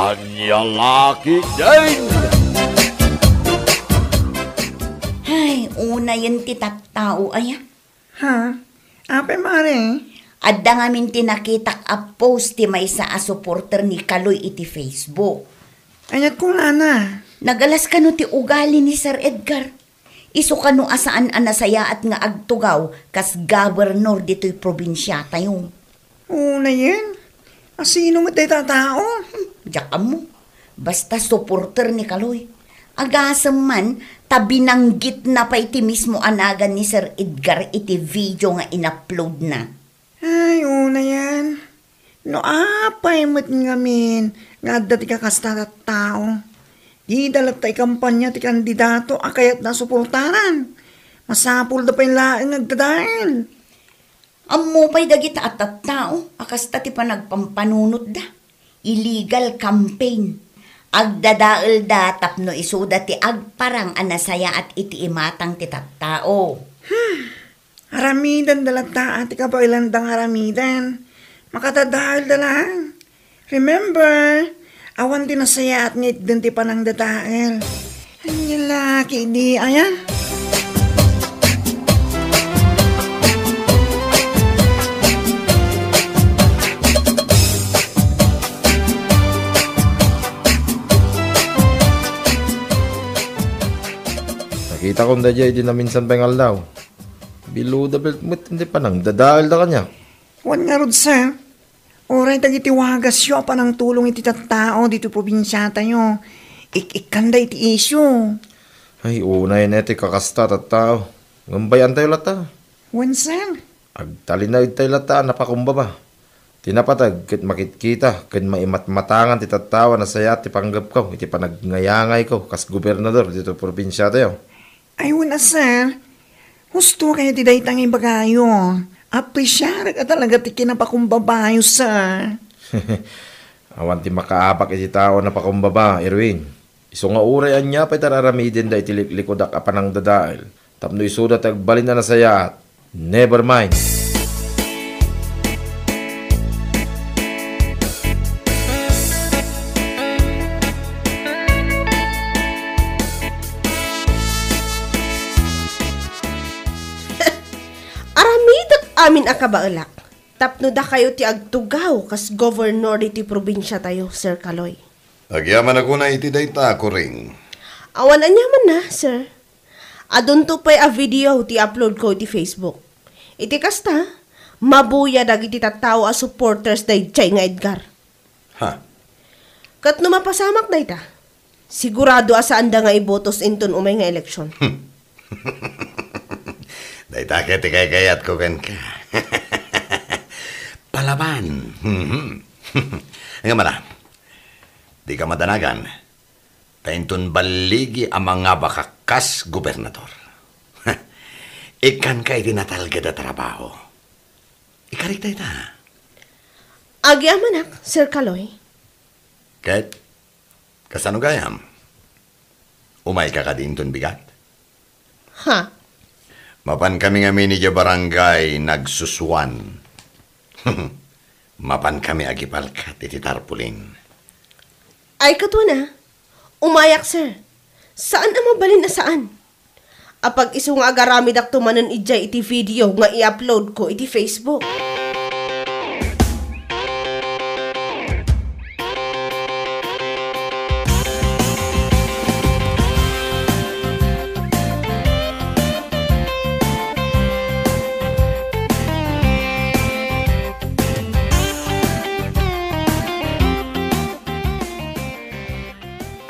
Anyalaki din! Ay, una yun ti tattao aya. Ha? Ape mare? Adda nga min tinakitak a post ti maysa a supporter ni Kaloy iti Facebook. Ayat ko na. Nagalas kano ti ugali ni Sir Edgar. Isu kano asaan anasaya at nga agtugaw kas gobernador dito'y probinsya tayo. Una yan? Sino mo tayo tao? Diyan mo. Basta supporter ni Kaloy. Agasam man, tabinanggit na pa iti mismo anagan ni Sir Edgar iti video nga in-upload na. Ay, una yan. No, apay mo't ngamin. Nga dati ka kasta tao. Di dalat tayo kampanya ti kandidato akayat na suportaran. Masapul da pa yung laing nagdadahil. Ammo pa'y dagita at tao, akasta ti pa nagpampanunot da. Illegal campaign. Agdadaal da tapno isuda ti agparang anasaya at iti imatang ti tattao. Haramidan dalata at ika pa ilandang haramidan. Makatadahil da lang. Remember, awan din nasaya at ngit din ti panang dadaal. Ang lalaki di aya. Nakita kong dadya di na minsan pengal daw. Biluda belt mo't hindi pa nang dadaal da kanya. Wan nga rod sir. Oray tagitiwagas yo pa ng tulong iti tattao dito probinsya tayo. Ikanda iti isyo. Ay, una yun iti kakasta tattao. Ngambayan tayo lata. Wan sir. Agtalinawid tayo lata, napakumbaba. Tinapatag, kit makitkita, kit maimatmatangan ti tattawa na saya ti panggap ko, iti panagnayangay ko, kas gobernador dito probinsya tayo. Ay wala sir. Gusto kayo ti daytang ibagayo. Apresyar ka talaga ti kinapakumbabayo sir. Awan ti makaapak iti tao na pakumbaba, Erwin. Iso nga urayan niya pa'y tararamidin da iti likodak apanang dadail. Tapno isuda tagbalin na nasaya at never mind. Amin akabaulak. Tapno da kayo ti agtugaw kas governor iti probinsya tayo, Sir Kaloy. Agyaman ako na iti dayta ako ring. Awan anyaman na, sir. Adun to pa'y a video ti upload ko iti Facebook. Iti kasta, mabuya dagiti tattao a supporters day Chay nga Edgar. Ha? Kat no mapasamak na ita, sigurado asaan da nga ibotos inton umay nga eleksyon. Dayta ka ti kayat ko kan ka. Palaban. Nga mala, di ka madanagan. Paintun baligi ang mga bakakas gobernador. Ikan ka itinatalga da trabaho. Ikarik tayo ta. Agyamanak, Sir Kaloy. Ket, kasano gayam? Umay ka kadintun bigat? Ha? Mapan kami nga minidya barangay nagsusuan. Mapan kami agipalkat iti tarpulin. Ay kato na. Umayak, sir. Saan ang mabalin na saan? Apag iso nga agaramid ak tumanan ijay iti video nga i-upload ko iti Facebook.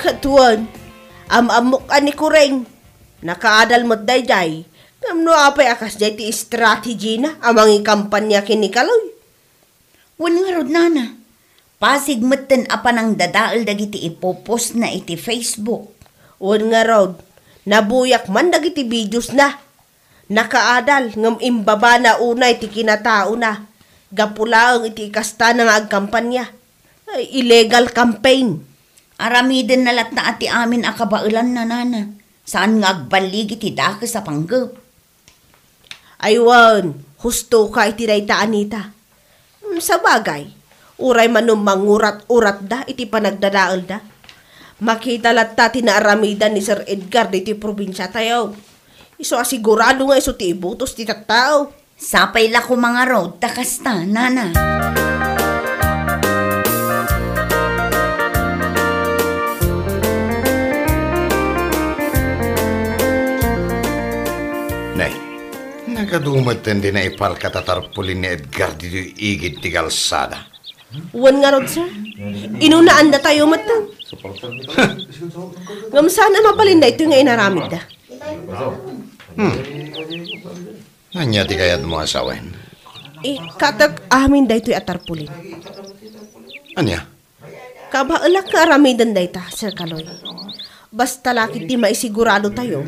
Katuan, amok ani kureng. Nakaadal mo't dayjay. Kamno apay akas jay ti strategy na amang ikampanya kini Kaloy. Wan nga rod nana. Pasig maten apanang dadaal dagiti ipopost na iti Facebook. Wan nga rod, nabuyak man dagiti videos na. Nakaadal ngam imbaba na unay ti kinatao na. Gapulaang iti ikasta na nga agkampanya. Ay, illegal campaign. Aramiden na lat na ati amin akabaulan na nana. Saan nga agbalig iti dake sa panggap? Aywan, husto ka iti dayta anita. Sa bagay, Uray manum mangurat-urat da, iti panagdadaal da. Makita latta tinaaramidan ni Sir Edgar dito probinsya tayo. Iso asigurado nga iso ti ibutos ti tattao. Sapay la ko mga road, takasta, nana. Nay, nagadumot din na ipal katatarpulin ni Edgar dito igid ti kalsada. Wan nga rod, sir. Inunaan da tayo matang. Ngamsaan mapalinda ito nga inaramid da. Anya ti kayat mo asawen? Katag amin da ito'y atarpulin. Anya? Kabaalak nga aramidan da ita, Sir Kaloy. Basta laki ti maisigurado tayo,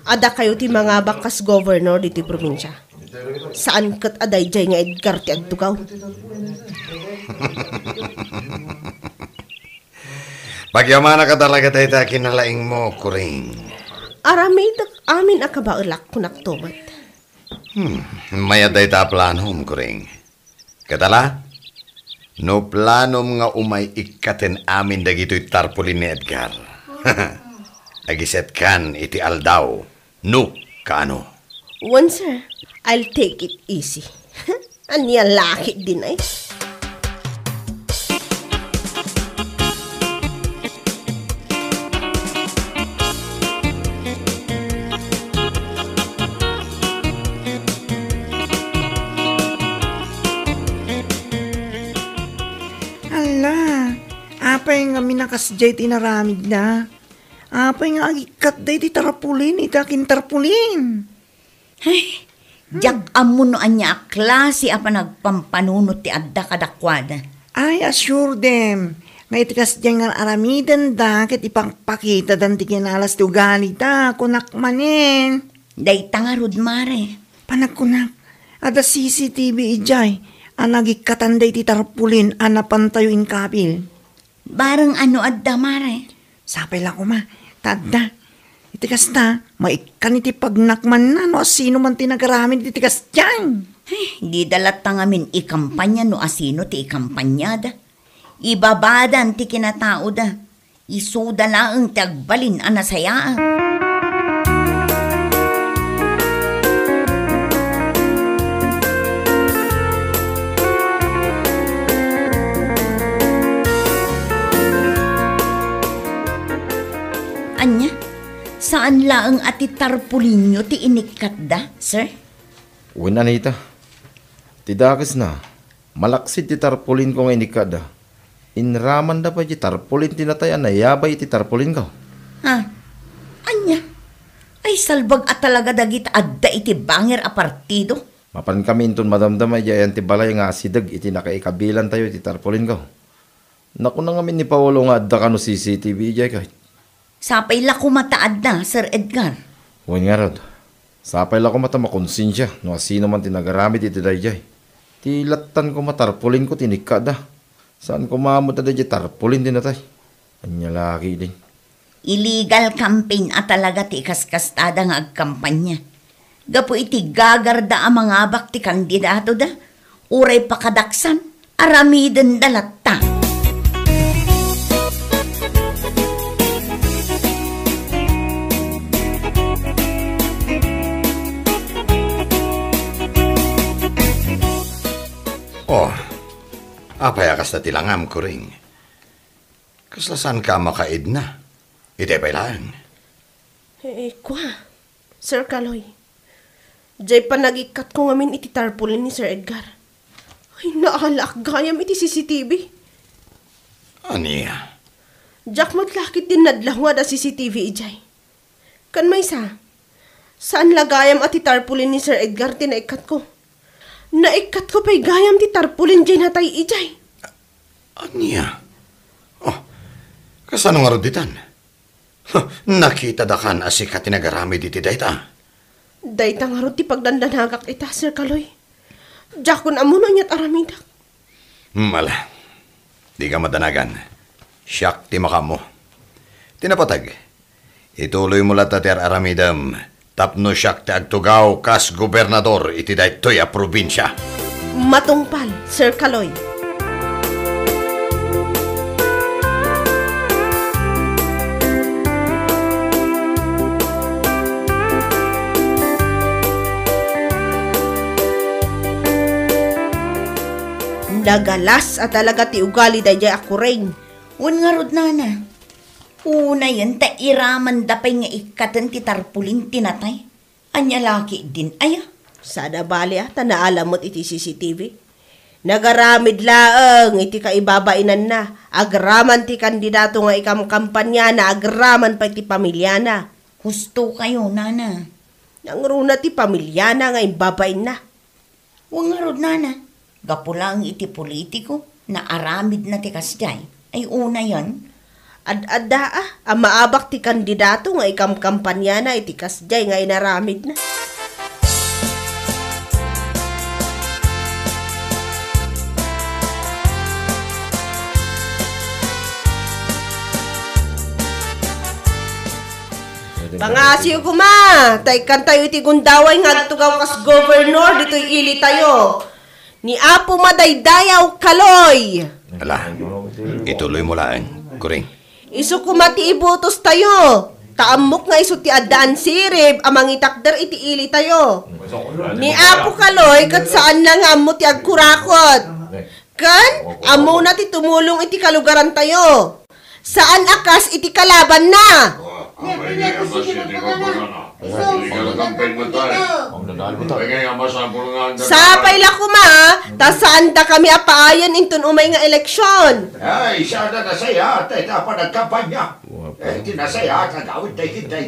ada kayo ti mga bakas governor dito probinsya. Saan kat aday jay nga Edgar ti agtugaw? Pagyamana ka talaga tayo ta kinalaing mo, Kuring. Aramidak amin akabaalak kunak tumat. Maya tayo ta planom, Kuring. Katala? No planom nga umay ikaten amin dagito'y tarpulin ni Edgar. Agiset kan iti aldaw. No, kaano? One, sir, I'll take it easy. Anya laki din ay. Apay nga minakasjay tinaramid na. Apay nga agikat day ti tarapulin, itakin tarpulin. Ay, jak amo no anya klase apa nagpampanunot ti adda kadakwada. I assure them, nga itikas dyan nga aramidan da, ket ipangpakita dan ti kinalas ti ugali da, kunak manin. Day tangarod mare. Panagkunak, ada CCTV ijay, anagikatan day ti tarpulin, anapantayo in kapil. Barang ano adda mare. Sapay lang ko ma, tadda. Itikas na, maikan iti pagnakman na, no asino man tinagaramid itikas dyan. Ay, di dalat tangamin ikampanya no asino ti ikampanya da. Ibabadan ti kinatao da. Isuda laang ti agbalin anasayaan. Anya, saan laang ati tarpulin nyo ti inikat da, sir? Uwin, Anita. Tidakas na. Malaksid ti tarpulin ko nga inikada. Inraman da pa ti tarpulin tinatayan na yabay ti tarpulin ko. Ha? Anya? Ay salbag at talaga dagit adda iti banger a partido. Mapan kami inton madamdamay jayan ti balay nga asidag iti nakaikabilan tayo ti tarpulin ko. Naku na ngamin ni Paolo nga adda ka no CCTV jay kahit. Sapay la kumataad na, Sir Edgar. Uwin nga rod. Sapay la ko mata makonsensya no asino man tinagaramit iti dayjay. Ti latan ko matarpulin ko tinikada. Saan ko mamot na dayjay tarpulin tinatay. Anya laki din. Illegal campaign at talaga ti kaskastada nga agkampanya. Gapo iti gagarda ang mga abak ti kandidato da. Uray pakadaksan, aramiden dalatta. Oh, apayakas na tilangam, Kuring. Kaslasan ka makaid na. Ite pa ilang. Kwa, Sir Kaloy. Jay pa nagikat ko ngamin iti tarpulin ni Sir Edgar. Ay, naalak gayam iti CCTV. Aniya? Jack matlakit din nadlahwa da CCTV ijay. Kan may saan lagayam ati tarpulin ni Sir Edgar tinaikat ko? Naikat ko pa'y gayam ti tarpulin dyan hatay ijay. Aniya? Oh, kasano nga roditan? Nakita da kan asikat tinagarami diti dayta. Dayta nga ti pagdandanagak ita, Sir Kaloy. Jack kun amuno niya't aramidak. Mala, di ka madanagan. Siyak ti makamo. Tinapatag, ituloy mo lata ti aramidam. Tapno siyak ti agtugaw kas gobernador iti daytoy a probinsya. Matungpal, Sir Kaloy. Nagalas at talaga ti ugali dayjay ako rin. Un nga rod nana. Una yan, ta iraman dapay nga ikatan ti tarpulin tinatay. Anya laki din, aya. Sana bali tanaalamot iti CCTV. Nagaramid laeng iti kaibabainan na. Agraman ti kandidato nga ikam kampanya na, agraman pa iti pamilya na. Husto kayo, nana. Nangruna ti pamilya na nga imbabain na. Huwag nga rod, nana. Gapulang iti politiko na aramid na ti kasjay. Ay una yan. Ad-adda ang maabak ti kandidato nga ikam kampanya na iti kasjay nga inaramid na. Pangasiyo ko ma, taykan tayo iti gundaway nga tugaw kas governor dito'y ili tayo. Ni Apo Madaydayaw Kaloy. Ala, ituloy mo lang, Kuring. Isu kumati ibutos tayo. Taamok nga isu ti addaan sirib, amang itakder iti ili tayo. Ni Apo Kaloy, kat saan na nga mo ti agkurakot. Kan, amo na ti tumulong iti kalugaran tayo. Saan akas iti kalaban na? Sapay la kuma, ta saan da kami apaayan intun umay nga eleksyon. Ay, sana na saya, tayo dapat nagkampanya. Tinasaya, kagawin tayo hintay.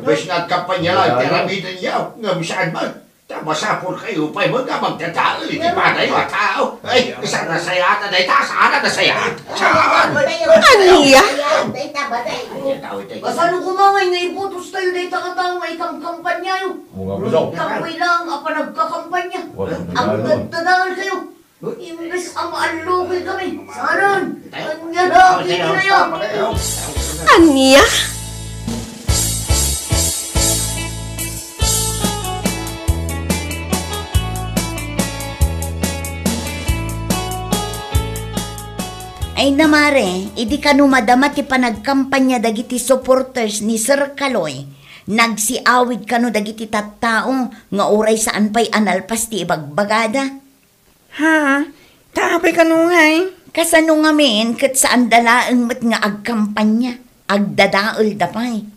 Bes nagkampanya lang, tiramidan niya, ngamisaan man. Masapol kayo pa'y mga magtatao, iti pa na yung tao. Ay, isa na saya, tayo sana na saya. Saan? Aniya? Kasano kumangay nga ibutos tayo dahil takatao nga ikang kampanya yun. Takoy lang apa nagkakampanya. Ang nagtadaan kayo. Imbes ang maalugay kami. Saran, anya lang, kini na yun. Aniya? Ay namare, idi ka numadama ti panagkampanya dagiti supporters ni Sir Kaloy. Nagsiawid kano dagiti tattao nga uray saan pa'y analpas ti ibagbagada. Ha? Tapay ka nung ay? Kasano nga men, kat saan dalaang mat nga agkampanya, agdadaol dapay.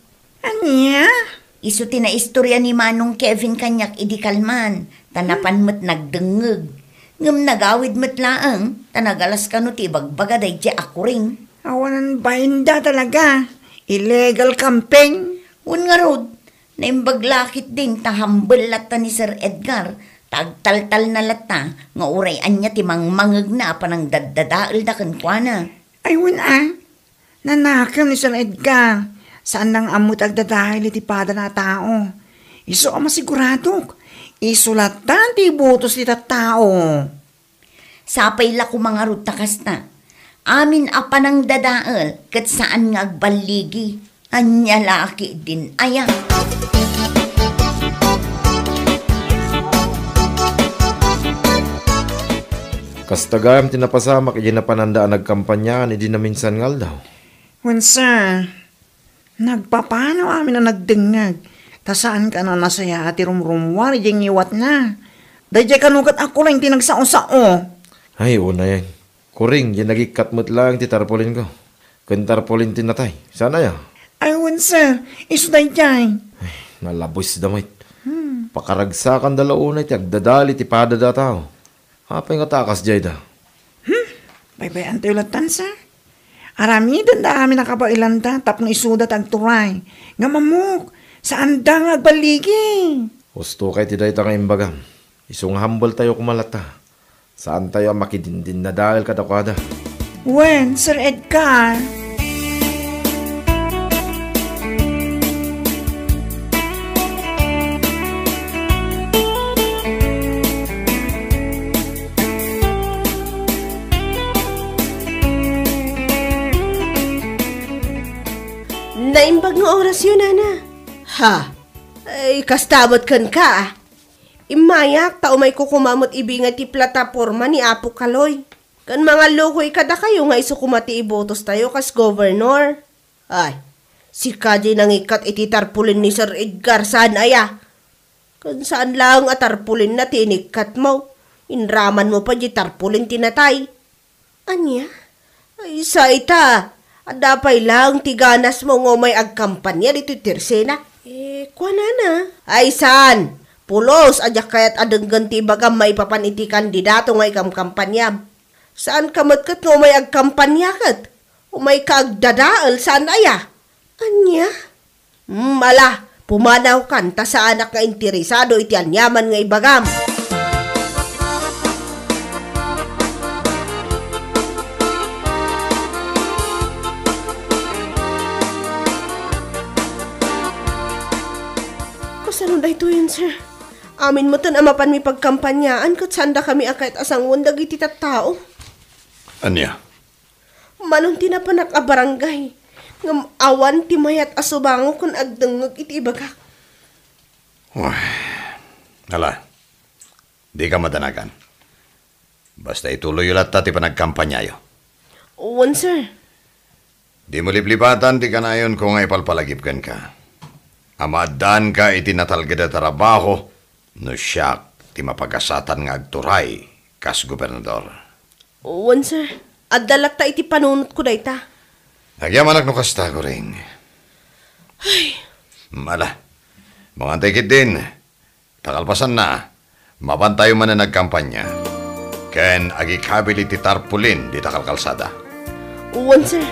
Anya? Isu ti na istorya ni Manong Kevin kanyak idi kalman, tanapan mat nagdengeg. Ngam nagawid mat laang, tanagalas kano ti bagbaga day di ako ring. Awanan bahinda talaga. Illegal campaign. Un nga rod, naimbaglakit din tahambal lata ni Sir Edgar, tagtaltal na lata, nga uray anya ti mangmangag na panang daddadaal da kankwana. Ayun nanakam ni Sir Edgar. Saan nang amot agdadahil iti pada na tao. Iso ang masigurado. Isulatan ti butos ti tao. Sapay la ko mga rod takasta. Amin apa nang dadaal, kat saan nga agbaligi. Anya laki din aya. Kastagayam tinapasamak iti napanandaan nagkampanya ni di na minsan ngal daw. Sir, nagpapano amin na nagdingag. Ta saan ka na nasaya ati rumrumwar, yung iwat na. Dahil kanugat ako lang tinagsao-sao. Ay, una yan. Kuring, yan nagikat mo't lang ti tarpolin ko. Kun tarpolin tinatay. Sana ya? Ayun, sir. Iso dahil. Nalabos damit. Pakaragsakan dalaunay ti agdadali ti padada tao. Apay nga takas jay da. Baybayan tayo latan, sir. Aramidan da amin nakapailan ta, tapno isuda tagturay. Nga mamuk, saan da nga agbaligi? Gusto kay ti day nga imbagam. Isung humble tayo kumalata. Saan tayo makidindin na dahil kadakada? When, Sir Edgar? Naimbag ng oras yun, Nana. Ha? Ay, kastamot kan ka. Imayak, tao may kukumamot ibingat ti plataporma ni Apo Kaloy. Kan mga lokoy kada kayo nga iso kumati ibotos tayo kas governor. Ay, si Kaji nang ikat iti tarpulin ni Sir Edgar saan aya? Kan saan lang at tarpulin na tinikat mo? Inraman mo pa di tarpulin tinatay. Anya? Ay, sa ita. Adapay lang tiganas mo nga may agkampanya dito tirsena. Kuana na. Ay, san? Pulos, adyak kaya't adang ganti bagam may papaniti kandidato nga ikam kampanya. Saan kamatkat nga may agkampanya kat? O may kaagdadaal saan aya? Anya? Mala, pumanaw kan ta sa anak nga interesado iti anyaman nga ibagam. Kasano da ito yun, sir? Amin mo tan amapan mi pagkampanyaan kat sanda kami akayat asang wandag iti tattao. Anya? Manong tinapanak a barangay. Ngam awan ti mayat asubango kung agdengag iti ibagak. Hala, di ka madanagan. Basta ituloy ulat ti panagkampanyayo. Uwan, sir. Di mo liplipatan ti kanayon kung ay palpalagipkan ka. Amadan ka iti natalgada trabaho no siyak ti mapagasatan nga agturay kas gobernador. Uwan, sir. Adalak ta iti panunot ko dayta. Nagyamanak no kasta ko rin. Ay. Mala, mga tikit din. Takalpasan na, mabantayo man na nagkampanya. Ken agikabili ti tarpulin di takalkalsada. Uwan, sir.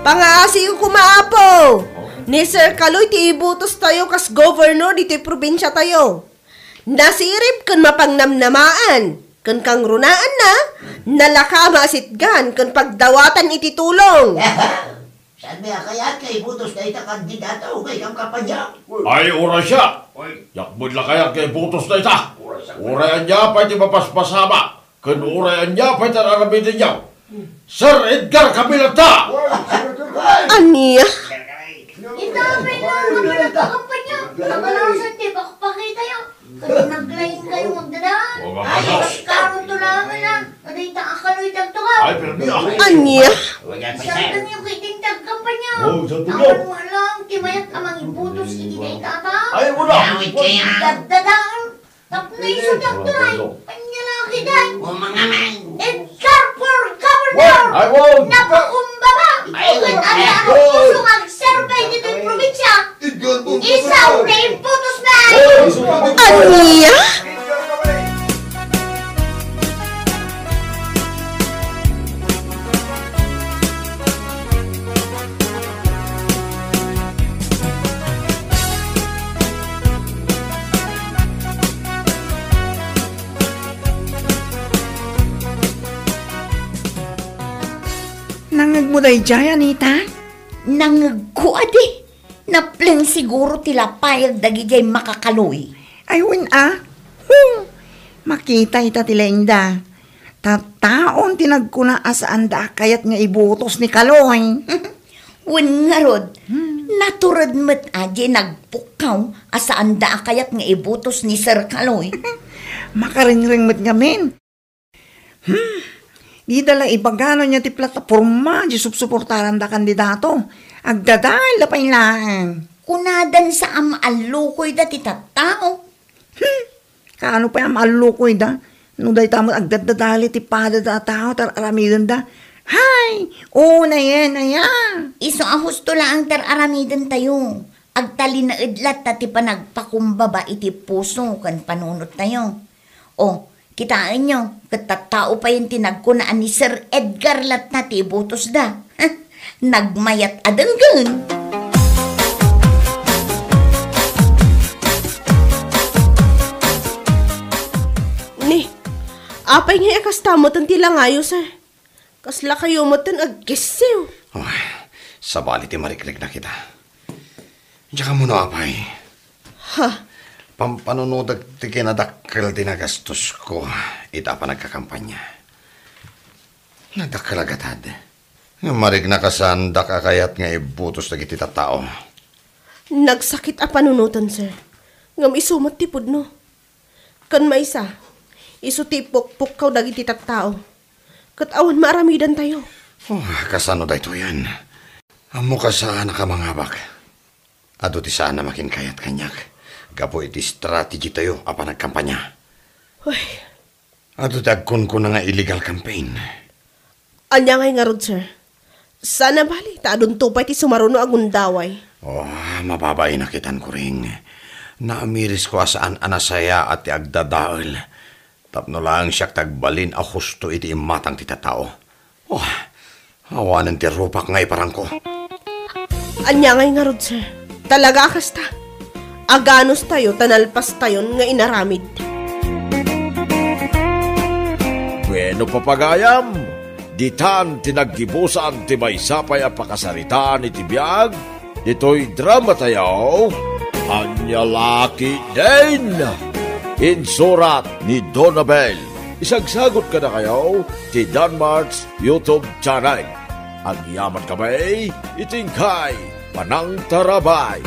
Pangasi ko kumaapo! Ni Sir Kaloy ti ibutos tayo kas governor dito'y probinsya tayo. Nasirip kan mapangnamnamaan, kan kang runaan na, nalakama asitgan kan pagdawatan iti tulong. Saan ba kaya kay butos na ita kandidato kay kang kampanya? Ay, ura siya. Yakbod lang kaya kay butos na ita. Urayan niya pa iti mapaspasama. Kan urayan niya pa iti naramitin niya. Sir Edgar Camilata! Aniya? Itapay na naman ang kampanya. Nakalasan, di ba pakita yun? Kaya naglayin kayo magdadaan. Ay, karon to lang na. Aday ta akaloy tagtukaw. Ay, pero niya. Aniya? Saan yung kiting tagkampanya? Oh, sa tulo. Ang mo lang, timayat amang ibutos iti day tata. Ay, wala. Dadadaan. Tapos iso tagturay. Panyalaki day. O mga man! Edgar for governor! Ay, wow. Napakumbaba! Kung ano puso mag-survey dito yung probinsya, isaw na ibutos na! Aniya? Nangagmuday dyan, Anita? Nangagkuade. Naplang siguro tila payag dagijay makakaloy. Ay, makita ita tilainda. Tataon tinagkuna asaan da kayat nga ibutos ni Kaloy. Wen nga rod, naturad met aje nagpukaw asaan da kayat nga ibutos ni Sir Kaloy. Makaringring met ngamin. Di dala ibagano niya ti plataforma di subsuportaran da kandidato. Agdadal da pailaan. Kunadan sa amaalukoy da ti tattao. Kaano pa yung malukoy da? No day tamo agdadadali ti pada da tao tararamidan da. Hay! Na yan. Iso ang husto lang tararamidan tayo. Agtali na idlat ta ti panagpakumbaba iti puso kan panunot tayo. O, kitaan nyo, katattao pa yung tinagkunaan ni Sir Edgar lat na ti butos da. Nagmayat adanggan. Ni, apay nga ikastamot ang tilangayo, sir. Kasla kayo mo tan agkisiw. Sabali ti marikrik na kita. Diyan ka muna, apay. Ha? Pampanunodag ti kinadakkel ti nagastos ko. Ita pa nagkakampanya. Nagdakalagatad. Marig na kasanda ka kayat nga ibutos na kiti tao. Nagsakit a panunutan, sir. Ngam isumat tipod, no? Kan maisa, isu tipok-pok kaw dagiti tattao. Kat awan maaramidan tayo. Kasano da ito yan? Amo ka saan nakamangabak. Ado ti saan na makin kayat kanyak. Gapo iti strategy tayo apa nagkampanya. Uy, Ado dagkon ko na nga illegal campaign. anya ngay nga rod, sir. Sana bali, taadun tupay ti sumaruno agundaway. Mababay nakitan ko ring. Naamiris ko asaan anasaya at ti agdadaol. Tapno lang siya tagbalin a husto iti imatang ti tatao. Awanan ti rupak ngay parang ko. Anya ngay nga rod, sir. Talaga kasta. Aganos tayo, tanalpas tayo nga inaramid. Bueno papagayam, ditan tinaggibusan ti maysapay a pakasaritaan iti biyag, dito'y drama tayo, Anya Laki din! Insurat ni Donabel. Isagsagot ka na kayo ti Danmarks YouTube channel. Ang yaman kamay, itingkay, Panang Tarabay.